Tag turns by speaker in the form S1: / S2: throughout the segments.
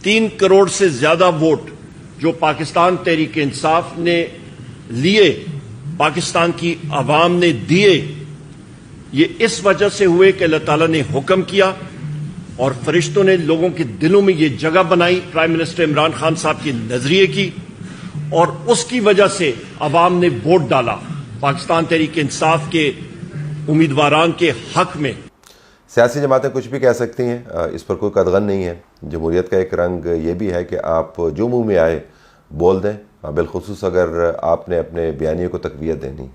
S1: 3 करोड़ से ज्यादा वोट जो पाकिस्तान तहरीक इंसाफ ने लिए, पाकिस्तान की आवाम ने दिए, ये इस वजह से हुए कि अल्लाह ताला ने हुक्म किया और फरिश्तों ने लोगों के दिलों में ये जगह बनाई प्राइम मिनिस्टर इमरान खान साहब के नजरिए की, और उसकी वजह से आवाम ने वोट डाला पाकिस्तान तहरीक इंसाफ के उम्मीदवारान के हक में।
S2: सियासी जमातें कुछ भी कह सकती हैं, इस पर कोई कदगन नहीं है। जमहूरियत का एक रंग ये भी है कि आप जो मुंह में आए बोल दें, बिलखुसूस अगर आपने अपने बयानियों को तक़वियत देनी।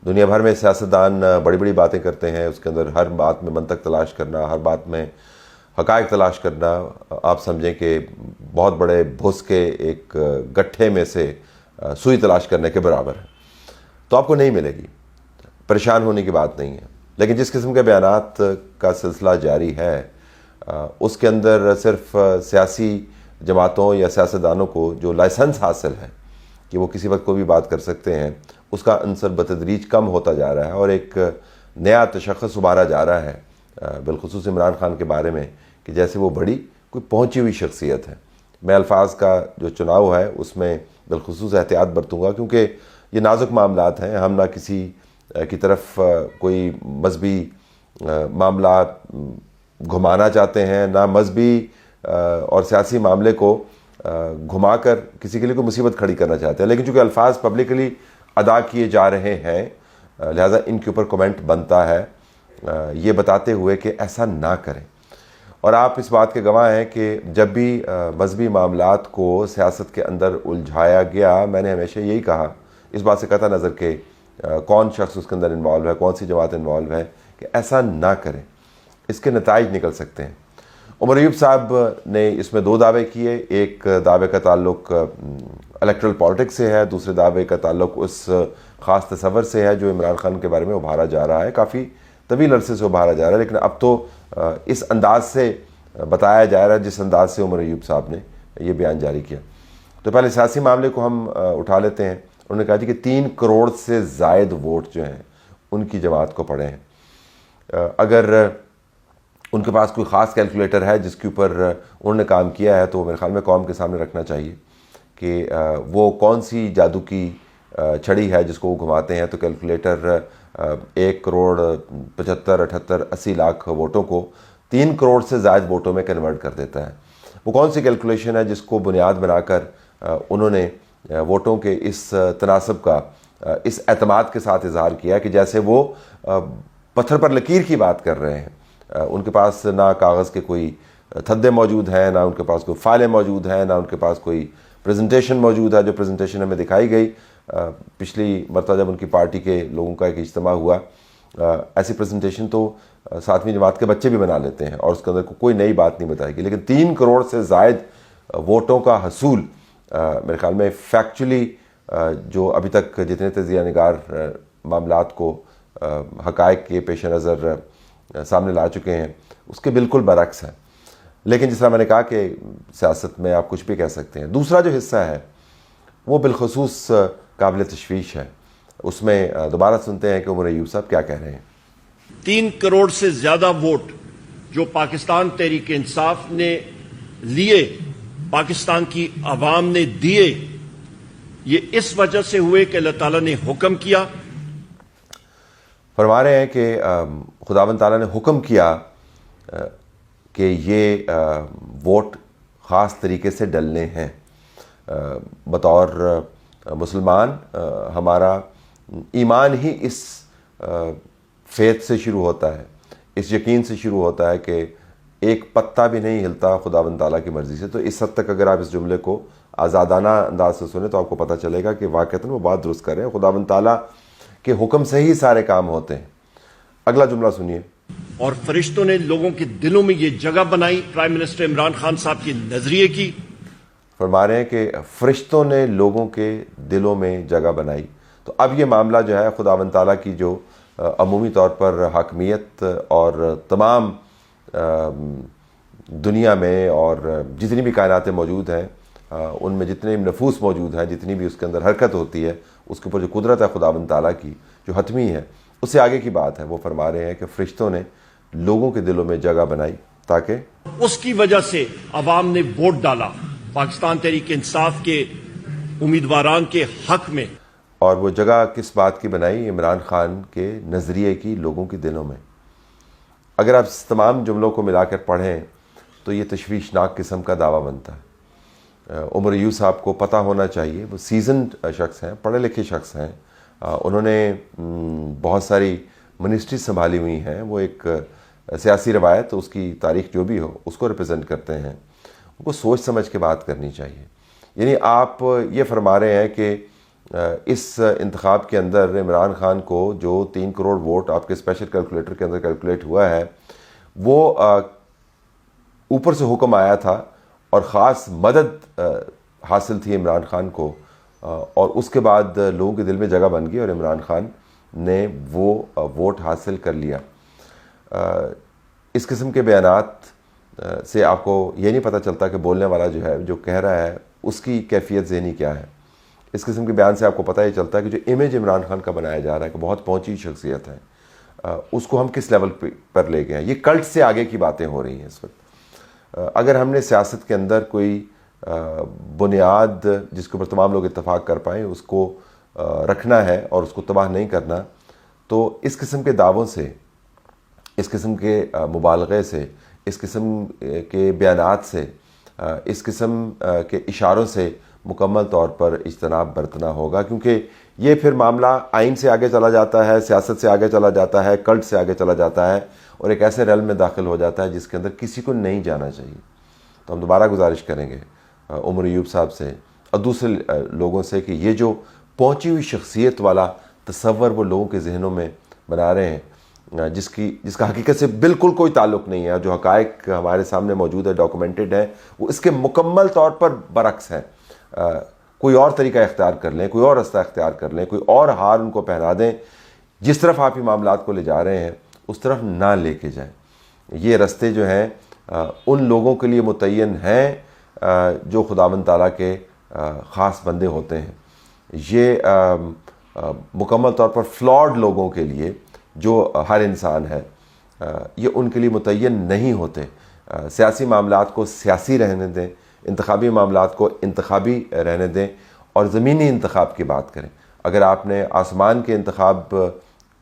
S2: दुनिया भर में सियासतदान बड़ी बड़ी बातें करते हैं, उसके अंदर हर बात में मंतक तलाश करना, हर बात में हक़ाइक़ तलाश करना, आप समझें कि बहुत बड़े भुस के एक गट्ठे में से सुई तलाश करने के बराबर है। तो आपको नहीं मिलेगी, परेशान होने की बात नहीं है। लेकिन जिस किस्म के बयानात का सिलसिला जारी है, उसके अंदर सिर्फ सियासी जमातों या सियासतदानों को जो लाइसेंस हासिल है कि वो किसी वक्त कोई भी बात कर सकते हैं, उसका अंसर बतदरीज कम होता जा रहा है और एक नया तशख़्ख़ुस उभारा जा रहा है बिलखुसूस इमरान खान के बारे में कि जैसे वो बड़ी कोई पहुंची हुई शख्सियत है। मैं अल्फाज का जो चुनाव है उसमें बिलखुसूस एहतियात बरतूँगा, क्योंकि ये नाजुक मामलात हैं। हम ना किसी की तरफ कोई मजहबी मामला घुमाना चाहते हैं, ना मजहबी और सियासी मामले को घुमाकर किसी के लिए कोई मुसीबत खड़ी करना चाहते हैं। लेकिन चूँकि अल्फाज पब्लिकली अदा किए जा रहे हैं, लिहाजा इनके ऊपर कमेंट बनता है ये बताते हुए कि ऐसा ना करें। और आप इस बात के गवाह हैं कि जब भी मजहबी मामलात को सियासत के अंदर उलझाया गया, मैंने हमेशा यही कहा, इस बात से कतई नज़र के कौन शख्स उसके अंदर इन्वॉल्व है, कौन सी जमात इन्वॉल्व है, कि ऐसा ना करें। इसके नताइज निकल सकते हैं। उमर अयूब साहब ने इसमें 2 दावे किए। एक दावे का ताल्लुक इलेक्ट्रल पॉलिटिक्स से है, दूसरे दावे का ताल्लुक उस ख़ास तस्वर से है जो इमरान खान के बारे में उभारा जा रहा है, काफ़ी तवील अरसे से उभारा जा रहा है। लेकिन अब तो इस अंदाज से बताया जा रहा है जिस अंदाज से उमर अयूब साहब ने ये बयान जारी किया। तो पहले सियासी मामले को हम उठा लेते हैं। उन्होंने कहा जी कि 3 करोड़ से ज़ायद वोट जो हैं उनकी जमात को पड़े हैं। अगर उनके पास कोई ख़ास कैलकुलेटर है जिसके ऊपर उन्होंने काम किया है, तो मेरे ख्याल में कौम के सामने रखना चाहिए कि वो कौन सी जादू की छड़ी है जिसको वो घुमाते हैं। तो कैलकुलेटर 1 करोड़ 75, 78, 80 लाख वोटों को 3 करोड़ से ज़ायद वोटों में कन्वर्ट कर देता है। वो कौन सी कैलकुलेशन है जिसको बुनियाद बनाकर उन्होंने वोटों के इस तनासब का इस एतमाद के साथ इजहार किया कि जैसे वो पत्थर पर लकीर की बात कर रहे हैं। उनके पास ना कागज़ के कोई थद्दे मौजूद हैं, ना उनके पास कोई फाइलें मौजूद हैं, ना उनके पास कोई प्रेजेंटेशन मौजूद है। जो प्रेजेंटेशन हमें दिखाई गई पिछली मरतबा जब उनकी पार्टी के लोगों का एक इज्तिमा हुआ, ऐसी प्रेजेंटेशन तो 7वीं जमात के बच्चे भी बना लेते हैं और उसके अंदर कोई नई बात नहीं बताएगी। लेकिन 3 करोड़ से ज़ायद वोटों का हसूल मेरे ख्याल में फैक्चुअली जो अभी तक जितने तजिया निगार मामलात को हक़ाइक़ के पेश नज़र सामने ला चुके हैं उसके बिल्कुल बरक्स है। लेकिन जिस तरह मैंने कहा कि सियासत में आप कुछ भी कह सकते हैं। दूसरा जो हिस्सा है वो बिलखुसूस काबिल तशवीश है। उसमें दोबारा सुनते हैं कि उमर अयूब साहब क्या कह रहे हैं।
S1: 3 करोड़ से ज्यादा वोट जो पाकिस्तान तहरीक इंसाफ ने लिए, पाकिस्तान की आवाम ने दिए, ये इस वजह से हुए कि अल्लाह ताला ने हुक्म किया।
S2: फरमा रहे हैं कि खुदावंद ताला ने हुक्म किया कि ये वोट ख़ास तरीके से डलने हैं। बतौर मुसलमान हमारा ईमान ही इस फेथ से शुरू होता है, इस यकीन से शुरू होता है कि एक पत्ता भी नहीं हिलता खुदावंद ताला की मर्ज़ी से। तो इस हद तक अगर आप इस जुमले को आज़ादाना अंदाज से सुने तो आपको पता चलेगा कि वाक़तन वो बात दुरुस्त कर रहे हैं। खुदावंद ताला के हुक्म से ही सारे काम होते हैं। अगला जुमला सुनिए।
S1: और फरिश्तों ने लोगों के दिलों में ये जगह बनाई प्राइम मिनिस्टर इमरान खान साहब के नजरिए की।
S2: फरमा रहे हैं कि फरिश्तों ने लोगों के दिलों में जगह बनाई। तो अब ये मामला जो है खुदावंद ताला की जो अमूमी तौर पर हाकमियत और तमाम दुनिया में और जितनी भी कायनातें मौजूद हैं उनमें जितने भी नफूस मौजूद हैं, जितनी भी उसके अंदर हरकत होती है, उसके ऊपर जो कुदरत है खुदावंद ताला की जो हतमी है, उससे आगे की बात है। वो फरमा रहे हैं कि फरिश्तों ने लोगों के दिलों में जगह बनाई تاکہ
S1: उसकी वजह से अवाम ने वोट डाला पाकिस्तान तहरीक इंसाफ के उम्मीदवारान के हक में।
S2: اور وہ جگہ کس بات کی بنائی؟ عمران خان کے نظریے کی لوگوں کے دلوں میں۔ اگر آپ اس تمام جملوں کو ملا کر پڑھیں تو یہ تشویشناک قسم کا دعویٰ بنتا ہے۔ عمر ایوب صاحب کو پتہ ہونا چاہیے، وہ سیزنڈ شخص ہیں، پڑھے لکھے شخص ہیں، انہوں نے بہت ساری منسٹری سنبھالی ہوئی ہیں، وہ ایک سیاسی روایت، اس کی تاریخ جو بھی ہو اس کو ریپرزینٹ کرتے ہیں، ان کو سوچ سمجھ کے بات کرنی چاہیے۔ یعنی آپ یہ فرما رہے ہیں کہ اس انتخاب کے اندر عمران خان کو جو 3 کروڑ ووٹ آپ کے اسپیشل کیلکولیٹر کے اندر کیلکولیٹ ہوا ہے، وہ اوپر سے حکم آیا تھا اور خاص مدد حاصل تھی عمران خان کو، اور اس کے بعد لوگوں کے دل میں جگہ بن گئی اور عمران خان نے وہ ووٹ حاصل کر لیا۔ اس قسم کے بیانات سے آپ کو یہ نہیں پتہ چلتا کہ بولنے والا جو ہے، جو کہہ رہا ہے، اس کی کیفیت ذہنی کیا ہے۔ اس قسم کے بیان سے آپ کو پتہ یہ چلتا ہے کہ جو امیج عمران خان کا بنایا جا رہا ہے کہ بہت پہنچی شخصیت ہے، اس کو ہم کس لیول پر لے گئے ہیں۔ یہ کلٹ سے آگے کی باتیں ہو رہی ہیں اس وقت۔ اگر ہم نے سیاست کے اندر کوئی بنیاد جس کے اوپر تمام لوگ اتفاق کر پائیں اس کو رکھنا ہے اور اس کو تباہ نہیں کرنا، تو اس قسم کے دعووں سے، اس قسم کے مبالغے سے، اس قسم کے بیانات سے، اس قسم کے اشاروں سے مکمل طور پر اجتناب برتنا ہوگا، کیونکہ یہ پھر معاملہ آئین سے آگے چلا جاتا ہے، سیاست سے آگے چلا جاتا ہے، کلٹ سے آگے چلا جاتا ہے، اور ایک ایسے ریل میں داخل ہو جاتا ہے جس کے اندر کسی کو نہیں جانا چاہیے۔ تو ہم دوبارہ گزارش کریں گے عمر ایوب صاحب سے اور دوسرے لوگوں سے کہ یہ جو پہنچی ہوئی شخصیت والا تصور وہ لوگوں کے ذہنوں میں بنا رہے ہیں، جس کا حقیقت سے بالکل کوئی تعلق نہیں ہے، جو حقائق ہمارے سامنے موجود ہے، ڈاکومنٹڈ ہیں، وہ اس کے مکمل طور پر برعکس ہیں۔ کوئی اور طریقہ اختیار کر لیں، کوئی اور رستہ اختیار کر لیں، کوئی اور ہار ان کو پہنا دیں، جس طرف آپ یہ معاملات کو لے جا رہے ہیں اس طرف نہ لے کے جائیں۔ یہ رستے جو ہیں ان لوگوں کے لیے متعین ہیں جو خداوند تعالیٰ کے خاص بندے ہوتے ہیں۔ یہ مکمل طور پر فلاڈ لوگوں کے لیے، جو ہر انسان ہے، یہ ان کے لیے متعین نہیں ہوتے۔ سیاسی معاملات کو سیاسی رہنے دیں، انتخابی معاملات کو انتخابی رہنے دیں، اور زمینی انتخاب کی بات کریں۔ اگر آپ نے آسمان کے انتخاب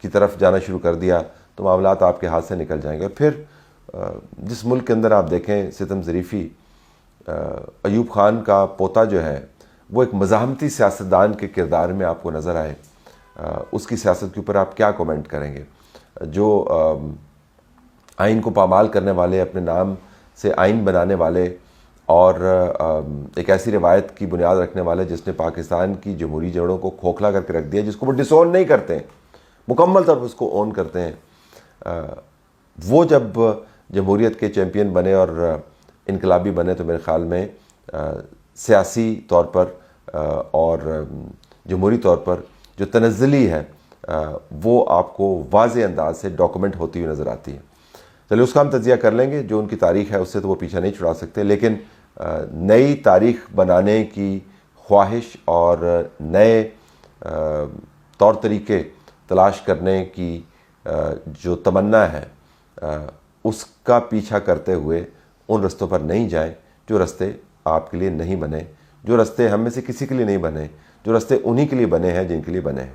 S2: کی طرف جانا شروع کر دیا تو معاملات آپ کے ہاتھ سے نکل جائیں گے۔ اور پھر جس ملک کے اندر آپ دیکھیں ستم ظریفی، ایوب خان کا پوتا جو ہے، وہ ایک مزاحمتی سیاستدان کے کردار میں آپ کو نظر آئے، اس کی سیاست کے اوپر آپ کیا کومنٹ کریں گے؟ جو آئین کو پامال کرنے والے، اپنے نام سے آئین بنانے والے، اور ایک ایسی روایت کی بنیاد رکھنے والے جس نے پاکستان کی جمہوری جڑوں کو کھوکھلا کر کے رکھ دیا، جس کو وہ ڈس اون نہیں کرتے ہیں، مکمل طور پر اس کو اون کرتے ہیں، وہ جب جمہوریت کے چیمپئن بنے اور انقلابی بنے تو میرے خیال میں سیاسی طور پر اور جمہوری طور پر جو تنزلی ہے وہ آپ کو واضح انداز سے ڈاکومنٹ ہوتی ہوئی نظر آتی ہے۔ چلیے اس کا ہم تجزیہ کر لیں گے، جو ان کی تاریخ ہے اس سے تو وہ پیچھا نہیں چھڑا سکتے، لیکن نئی تاریخ بنانے کی خواہش اور نئے طور طریقے تلاش کرنے کی جو تمنا ہے، اس کا پیچھا کرتے ہوئے ان رستوں پر نہیں جائیں جو رستے آپ کے لیے نہیں بنے، جو رستے ہم میں سے کسی کے لیے نہیں بنے، جو رستے انہی کے لیے بنے ہیں جن کے لیے بنے ہیں۔